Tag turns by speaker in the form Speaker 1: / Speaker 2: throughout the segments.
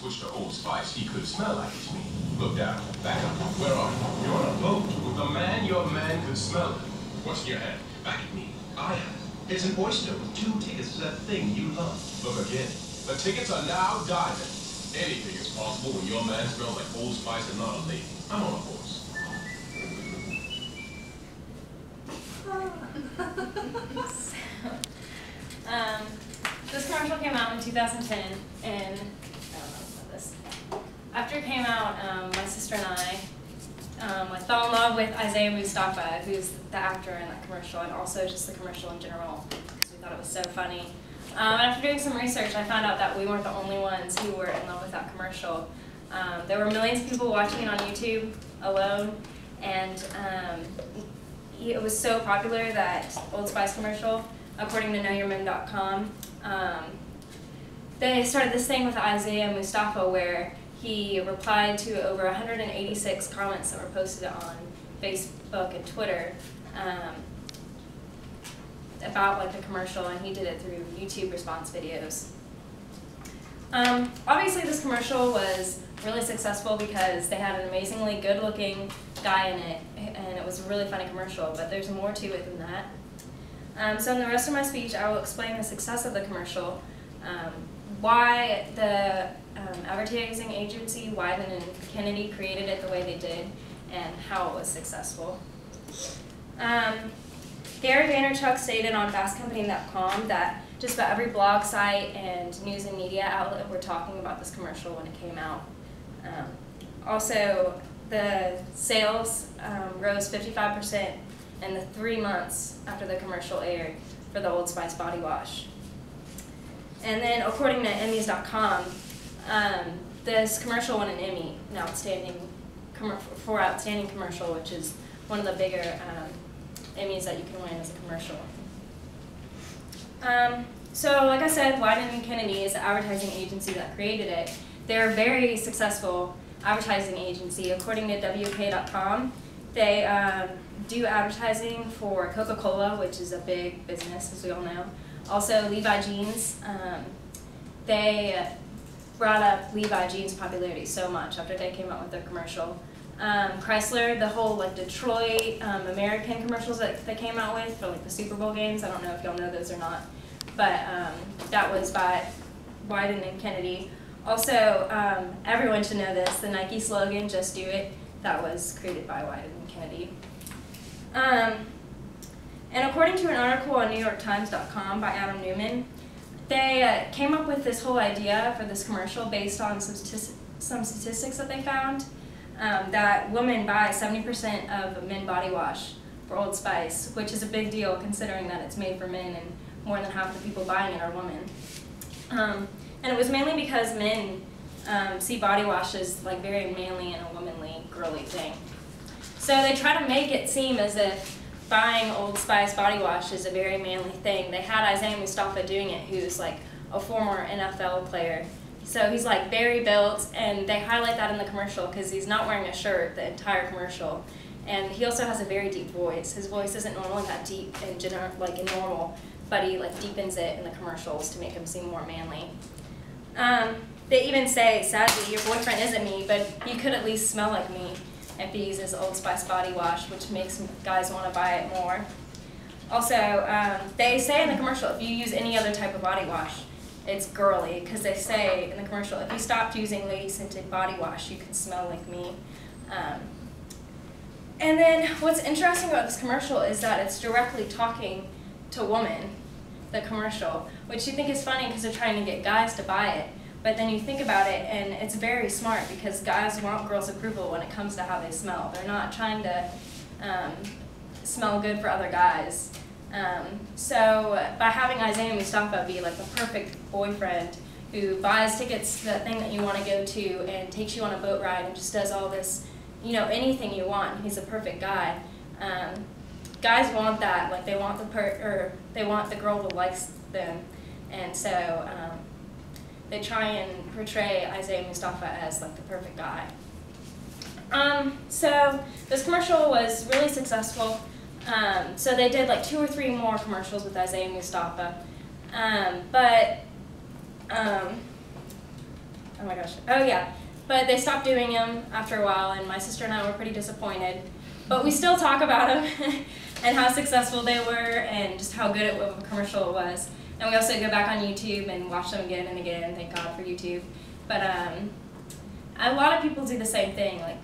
Speaker 1: switched to Old Spice, he could smell like it's me. Look down, back up. Where are you? You're on a boat with a man your man could smell it. What's in your hand? Back at me. I have it. It's an oyster with 2 tickets to that thing you love. Look again. The tickets are now diamond. Anything is possible when your man smells like Old Spice and not a lady. I'm on a horse.
Speaker 2: This commercial came out in 2010, and I don't know about this. After it came out, my sister and I fell in love with Isaiah Mustafa, who's the actor in that commercial, and also just the commercial in general, because we thought it was so funny. After doing some research, I found out that we weren't the only ones who were in love with that commercial. There were millions of people watching it on YouTube alone, and it was so popular that Old Spice commercial, according to KnowYourMen.com, they started this thing with Isaiah Mustafa where he replied to over 186 comments that were posted on Facebook and Twitter about like the commercial, and he did it through YouTube response videos. Obviously this commercial was really successful because they had an amazingly good-looking guy in it, and it was a really funny commercial, but there's more to it than that. So in the rest of my speech, I will explain the success of the commercial, why the advertising agency, Wieden and Kennedy, created it the way they did, and how it was successful. Gary Vaynerchuk stated on FastCompany.com that just about every blog site and news and media outlet were talking about this commercial when it came out. Also, the sales rose 55% in the 3 months after the commercial aired for the Old Spice body wash. And then, according to Emmys.com, this commercial won an Emmy, for Outstanding Commercial, which is one of the bigger Emmys that you can win as a commercial. So, like I said, Wieden and Kennedy is the advertising agency that created it. They're a very successful advertising agency. According to WK.com, they do advertising for Coca-Cola, which is a big business, as we all know. Also, Levi Jeans. They brought up Levi Jeans' popularity so much after they came out with their commercial. Chrysler, the whole like Detroit American commercials that they came out with for like the Super Bowl games. I don't know if y'all know those or not, but that was by Wieden and Kennedy. Also, everyone should know this, the Nike slogan, "Just Do It," that was created by Wieden and Kennedy. And according to an article on NewYorkTimes.com by Adam Newman, they came up with this whole idea for this commercial based on some statistics that they found, that women buy 70% of men body wash for Old Spice, which is a big deal considering that it's made for men and more than half the people buying it are women. And it was mainly because men see body wash as like very manly and a womanly, girly thing. So they try to make it seem as if buying Old Spice body wash is a very manly thing. They had Isaiah Mustafa doing it, who's like a former NFL player. So he's like very built, and they highlight that in the commercial because he's not wearing a shirt the entire commercial. And he also has a very deep voice. His voice isn't normally that deep in normal, but he like deepens it in the commercials to make him seem more manly. They even say, sadly, your boyfriend isn't me, but he could at least smell like me if he uses Old Spice body wash, which makes guys want to buy it more. Also, they say in the commercial, if you use any other type of body wash, it's girly, because they say in the commercial, if you stopped using lady-scented body wash, you can smell like me. And then what's interesting about this commercial is that it's directly talking to women, the commercial, which you think is funny because they're trying to get guys to buy it. But then you think about it, and it's very smart because guys want girls' approval when it comes to how they smell. They're not trying to smell good for other guys. So by having Isaiah Mustafa be like the perfect boyfriend who buys tickets to that thing that you want to go to and takes you on a boat ride and just does all this, you know, anything you want, he's a perfect guy. Guys want that, like they want the girl who likes them, and so they try and portray Isaiah Mustafa as like the perfect guy. So this commercial was really successful. So they did like 2 or 3 more commercials with Isaiah Mustafa, but Oh my gosh. Oh yeah. But they stopped doing them after a while, and my sister and I were pretty disappointed. But we still talk about them and how successful they were and just how good of a commercial it was. And we also go back on YouTube and watch them again and again, thank God for YouTube. But a lot of people do the same thing. Like,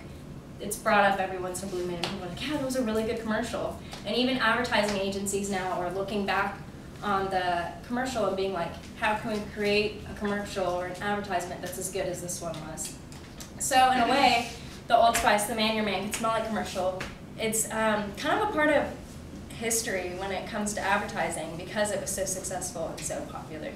Speaker 2: it's brought up every once in a blue moon, and people are like, yeah, that was a really good commercial. And even advertising agencies now are looking back on the commercial and being like, how can we create a commercial or an advertisement that's as good as this one was? So in a way, the Old Spice, the Man Your Man Can Smell Like commercial, it's kind of a part of history when it comes to advertising because it was so successful and so popular.